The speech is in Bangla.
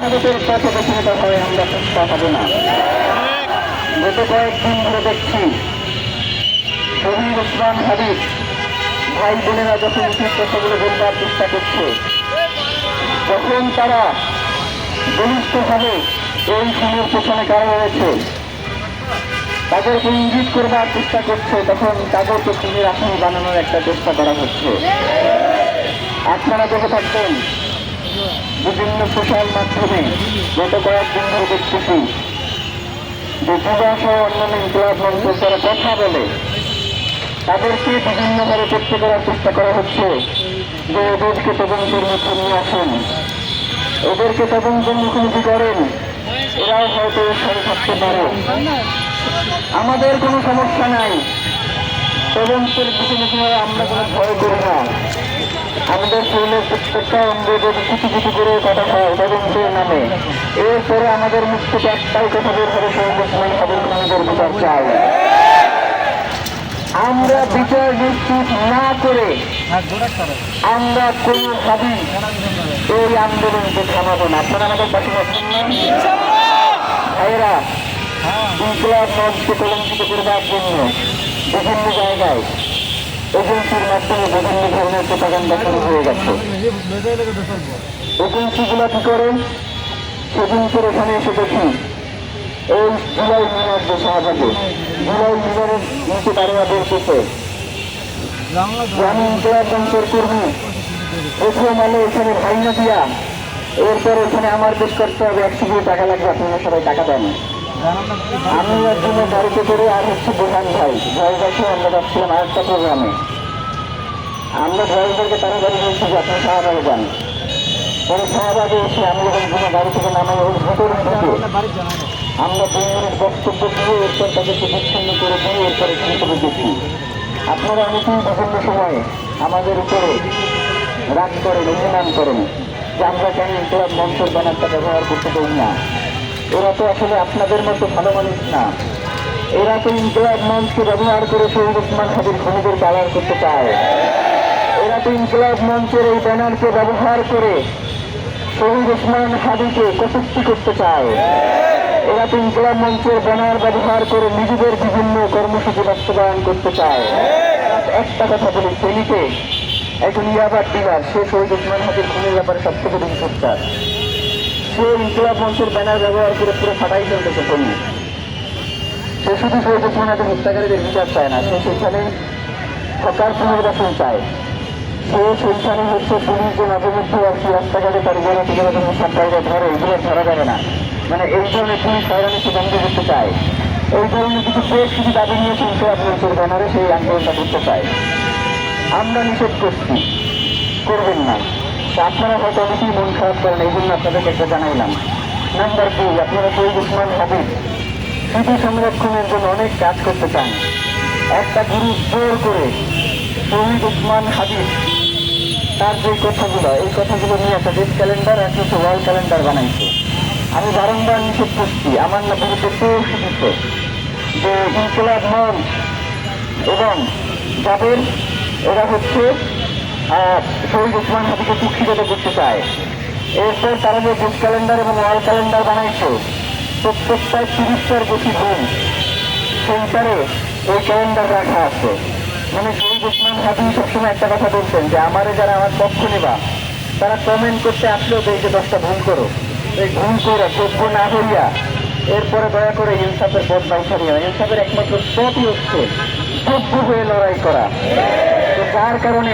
আমাদের পথে প্রচলিত হয় আমরা চেষ্টা পাবো না। গত কয়েকদিন ধরে দেখছি শহীদ ওসমান হাবিব ভাই বোনেরা যখন উচিত কথাগুলো বলবার চেষ্টা করছে, যখন তারা বলিষ্ঠভাবে এই খুনের পেছনে কারা রয়েছে তাদেরকে ইঙ্গিত করবার চেষ্টা করছে, তখন তাদেরকে খুনের আসামি বানানোর একটা চেষ্টা করা হচ্ছে। আপনারা দেখে থাকবেন বিভিন্ন সোশ্যাল মাধ্যমে গত কয়েকদিন ধরে দেখতেছি যে যুবা সহ অন্যান্য ইনকিলাব মঞ্চ যারা কথা বলে তাদেরকে বিভিন্নভাবে চেষ্টা করার চেষ্টা করা হচ্ছে যে এদেরকে তদন্তের মুখে নিয়ে আসেন, এদেরকে তদন্তের মুখোমুখি করেন, এরাও হয়তো সাথে থাকতে পারে। আমাদের কোনো সমস্যা নাই, তদন্তের মুখোমুখি হয়ে আমরা কোনো ভয় করি না। আমাদের শরীরের প্রত্যেকটা অঙ্গে যদি কিছু কিছু করে কথা হয় তদন্তের নামে, এরপরে আমাদের মুখ থেকে একটাই কথা বের হবে, শহীদ ওসমান হাবিব খুনিদের বিচার চাই। আমরা বিচার নিশ্চিত না করে আমরা কোনোভাবেই এই আন্দোলনকে থামাবো না। আপনারা আমাদের পাশে আছেন না ভাইয়েরা? ইনকিলাব মঞ্চকে কলঙ্কিত করবার জন্য বিভিন্ন জায়গায় এজেন্সির মাধ্যমে বিভিন্ন ধরনের প্রোপাগান্ডা শুরু হয়ে গেছে। এজেন্সিগুলো কি করে? সেদিনকের এখানে এসে দেখি এই জুলাই মিনার যে শাহবাগে জুলাই মিনারের নিচে দাঁড়িয়ে বলতেছে আমি ইনকিলাব মঞ্চের কর্মী, প্রথম আলো এখানে ভাইনা দিয়া এরপর এখানে আমার বেশ করতে হবে 100 টাকা লাগবে, আপনারা সবাই টাকা দেন। আমি একজনের গাড়িতে করে আর হচ্ছে বোঝান ভাই ড্রাইভারকে আমরা যাচ্ছিলাম আরেকটা প্রোগ্রামে। আমরা ড্রাইভারকে তাড়াতাড়ি বলছি যে আপনি শাহবাগে যান। পরে শাহবাগে এসে আমি যখন কোনো গাড়ি থেকে নামাই ওই ভেতরে ঢুকে আমরা 2 মিনিট বক্তব্য দিয়ে এরপর তাদেরকে বিচ্ছিন্ন করে দিয়ে এরপর এখানে চলে গেছি। আপনারা অনেকেই বিভিন্ন সময় আমাদের উপরে রাগ করেন, অভিমান করেন যে আমরা কেন ইনকিলাব মঞ্চের ব্যানারটা ব্যবহার করতে দেই না। এরা তো আসলে আপনাদের মতো ভালো মানুষ না, এরা তো ইনকিলাব মঞ্চকে ব্যবহার করে শহীদ ওসমান হাবিব খুনিদের কালার করতে চায়। এরা তো ইনকিলাব মঞ্চের এই ব্যানারকে ব্যবহার করে শহীদ ওসমান হাবিবকে কটূক্তি করতে চায়। এরা তো ইনকিলাব মঞ্চের ব্যানার ব্যবহার করে নিজেদের বিভিন্ন কর্মসূচি বাস্তবায়ন করতে চায়। একটা কথা বলি, ফেনীতে একজন ইয়াবার ডিলার, সে শহীদ ওসমান হাবিব খুনের ব্যাপারে সবথেকে বেশি সোচ্চার। সে ইনকিলাব মঞ্চের ব্যানার ব্যবহার করে পুরো ফাটাই চলতেছে ফেনী। সে শুধু শহীদ ওসমান হাবিব হত্যাকারীদের বিচার চায় না, সে সেখানে সরকার পুনর্বাসন চায়। সে সেইখানে হচ্ছে পুলিশ যে মাঝে মধ্যে আর কি রাস্তাঘাটে তার সরকারিরা ধরে, এগুলো ধরা যাবে না, মানে এই ধরনের পুলিশ হয়রানি সে বন্ধ করতে চায়। এই ধরনের কিছু বেশ কিছু দাবি নিয়ে ইনকিলাব মঞ্চের ব্যানারে সেই আন্দোলনটা করতে চায়। আমরা নিষেধ করছি, করবেন না। আপনারা হয়তো অনেকেই মন খারাপ করেন, এই জন্য আপনাদেরকে একটা জানাইলাম। নাম্বার 2, আপনারা শহীদ ওসমান হাবিব স্মৃতি সংরক্ষণের জন্য অনেক কাজ করতে চান। একটা গ্রুপ জোর করে শহীদ ওসমান হাবিব তার যে কথাগুলো, এই কথাগুলো নিয়ে একটা ডেট ক্যালেন্ডার আর কিছু ওয়াল ক্যালেন্ডার বানাইছে। আমি বারংবার নিষেধ করছি, আমার না বিরুদ্ধে প্রশ্ন দিচ্ছে যে ইনকিলাব মঞ্চ এবং যাদের এরা হচ্ছে শহীদ ওসমান হাবিবকে কুক্ষিগত করতে চায়। এরপর তারা যে ডেট ক্যালেন্ডার এবং ওয়াল ক্যালেন্ডার বানাইছে, প্রত্যেকটায় 30টার বেশি দিন সেইটারে এই ক্যালেন্ডার রাখা আছে। মানে শহীদ ওসমান হাবিব সবসময় একটা কথা বলছেন যে আমারে যারা আমার পক্ষ নেবা তারা কমেন্ট করতে আসলেও এই যে 10টা ভুল করো, এই ভুল করে যোগ্য না হইয়া এরপরে দয়া করে ইনসাফের পথ বাইছা নিও। ইনসাফের একমাত্র পথই হচ্ছে যোগ্য হয়ে লড়াই করা। তো যার কারণে